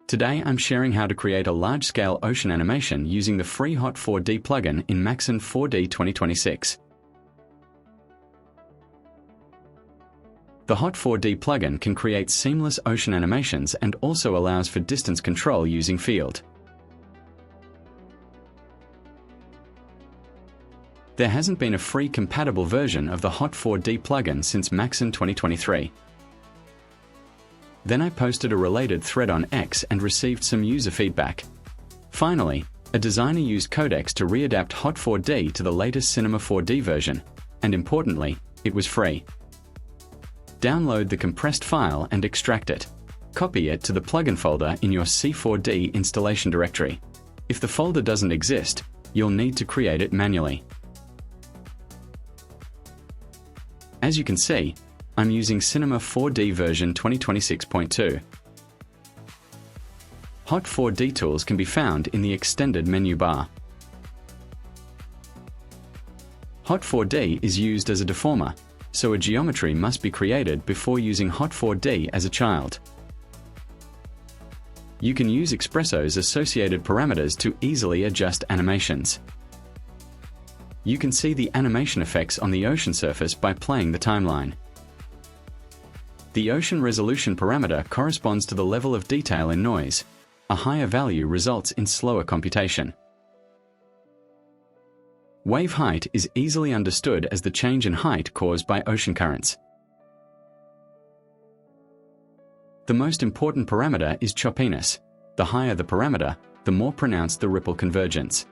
Today I'm sharing how to create a large-scale ocean animation using the free Hot4D plugin in Maxon 4D 2026. The Hot4D plugin can create seamless ocean animations and also allows for distance control using field. There hasn't been a free compatible version of the Hot4D plugin since Maxon 2023. Then I posted a related thread on X and received some user feedback. Finally, a designer used codecs to readapt Hot4D to the latest Cinema 4D version, and importantly, it was free. Download the compressed file and extract it. Copy it to the plugin folder in your C4D installation directory. If the folder doesn't exist, you'll need to create it manually. As you can see, I'm using Cinema 4D version 2026.2. Hot4D tools can be found in the extended menu bar. Hot4D is used as a deformer, so a geometry must be created before using Hot4D as a child. You can use Espresso's associated parameters to easily adjust animations. You can see the animation effects on the ocean surface by playing the timeline. The ocean resolution parameter corresponds to the level of detail in noise. A higher value results in slower computation. Wave height is easily understood as the change in height caused by ocean currents. The most important parameter is choppiness. The higher the parameter, the more pronounced the ripple convergence.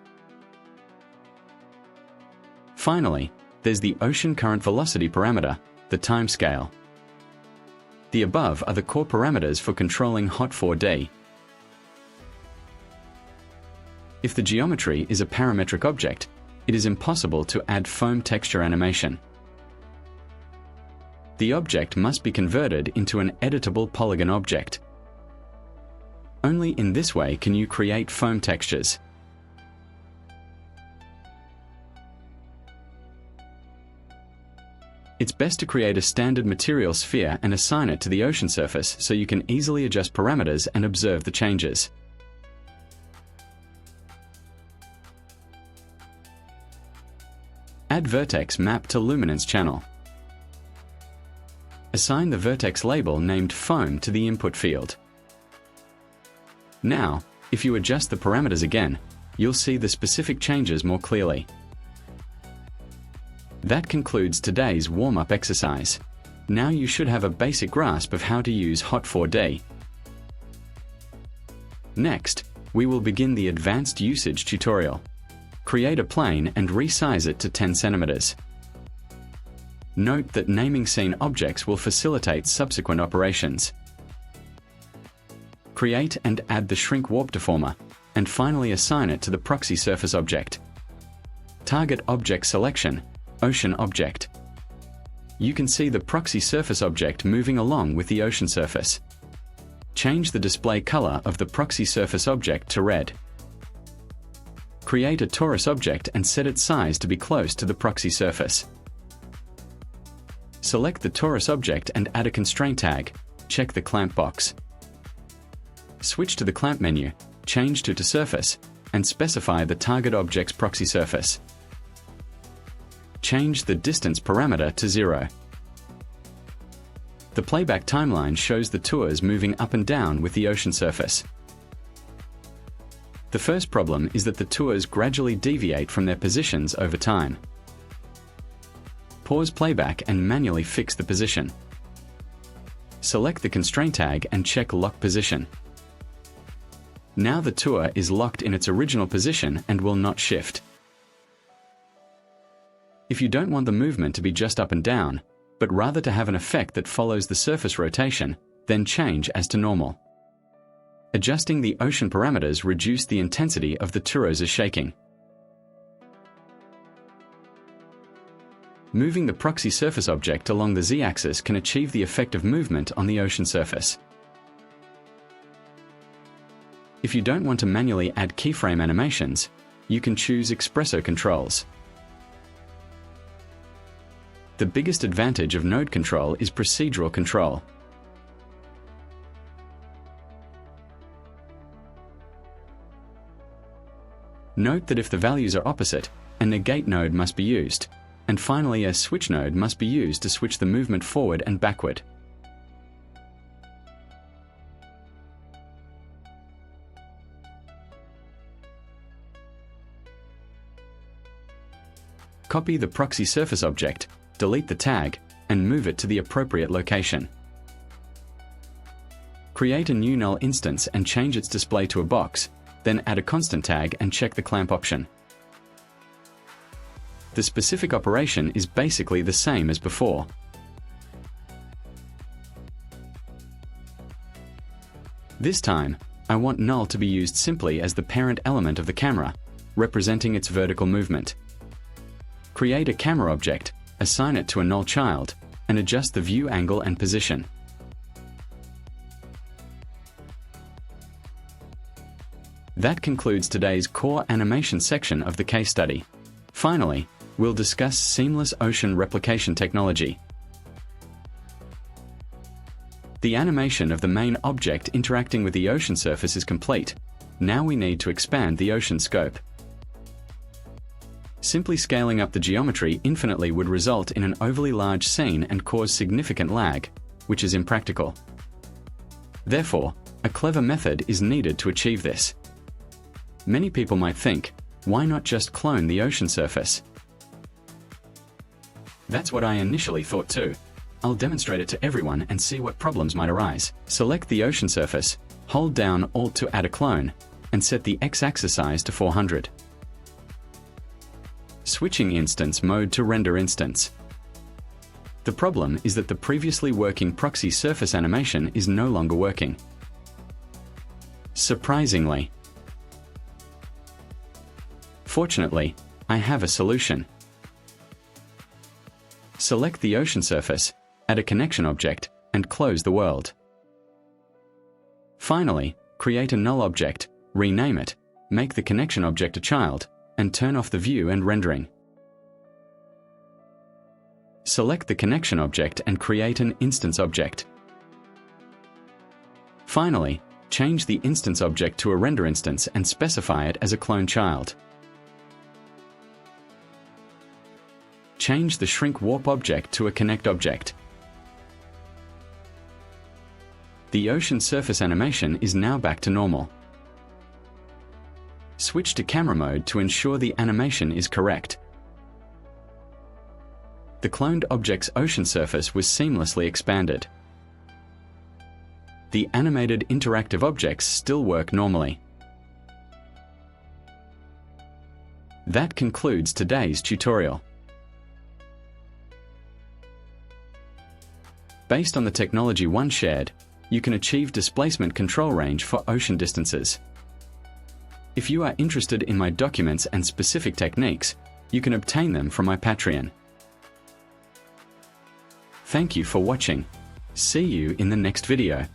Finally, there's the ocean current velocity parameter, the timescale. The above are the core parameters for controlling Hot4D. If the geometry is a parametric object, it is impossible to add foam texture animation. The object must be converted into an editable polygon object. Only in this way can you create foam textures. It's best to create a standard material sphere and assign it to the ocean surface so you can easily adjust parameters and observe the changes. Add vertex map to luminance channel. Assign the vertex label named foam to the input field. Now, if you adjust the parameters again, you'll see the specific changes more clearly. That concludes today's warm-up exercise. Now you should have a basic grasp of how to use Hot4D. Next, we will begin the advanced usage tutorial. Create a plane and resize it to 10 cm. Note that naming scene objects will facilitate subsequent operations. Create and add the shrink warp deformer, and finally assign it to the proxy surface object. Target object selection, ocean object. You can see the proxy surface object moving along with the ocean surface. Change the display color of the proxy surface object to red. Create a torus object and set its size to be close to the proxy surface. Select the torus object and add a constraint tag. Check the clamp box. Switch to the clamp menu, change to surface, and specify the target object's proxy surface. Change the distance parameter to 0. The playback timeline shows the tours moving up and down with the ocean surface. The first problem is that the tours gradually deviate from their positions over time. Pause playback and manually fix the position. Select the constraint tag and check lock position. Now the tour is locked in its original position and will not shift. If you don't want the movement to be just up and down, but rather to have an effect that follows the surface rotation, then change as to normal. Adjusting the ocean parameters reduce the intensity of the tour's shaking. Moving the proxy surface object along the z-axis can achieve the effect of movement on the ocean surface. If you don't want to manually add keyframe animations, you can choose Espresso controls. The biggest advantage of node control is procedural control. Note that if the values are opposite, a negate node must be used, and finally a switch node must be used to switch the movement forward and backward. Copy the proxy surface object, delete the tag, and move it to the appropriate location. Create a new null instance and change its display to a box, then add a constant tag and check the clamp option. The specific operation is basically the same as before. This time, I want null to be used simply as the parent element of the camera, representing its vertical movement. Create a camera object, assign it to a null child, and adjust the view angle and position. That concludes today's core animation section of the case study. Finally, we'll discuss seamless ocean replication technology. The animation of the main object interacting with the ocean surface is complete. Now we need to expand the ocean scope. Simply scaling up the geometry infinitely would result in an overly large scene and cause significant lag, which is impractical. Therefore, a clever method is needed to achieve this. Many people might think, why not just clone the ocean surface? That's what I initially thought too. I'll demonstrate it to everyone and see what problems might arise. Select the ocean surface, hold down Alt to add a clone, and set the x-axis size to 400. Switching instance mode to render instance. The problem is that the previously working proxy surface animation is no longer working. Surprisingly. Fortunately, I have a solution. Select the ocean surface, add a connection object, and close the world. Finally, create a null object, rename it, make the connection object a child, and turn off the view and rendering. Select the connection object and create an instance object. Finally, change the instance object to a render instance and specify it as a clone child. Change the shrink warp object to a connect object. The ocean surface animation is now back to normal. Switch to camera mode to ensure the animation is correct. The cloned object's ocean surface was seamlessly expanded. The animated interactive objects still work normally. That concludes today's tutorial. Based on the technology once shared, you can achieve displacement control range for ocean distances. If you are interested in my documents and specific techniques, you can obtain them from my Patreon. Thank you for watching. See you in the next video.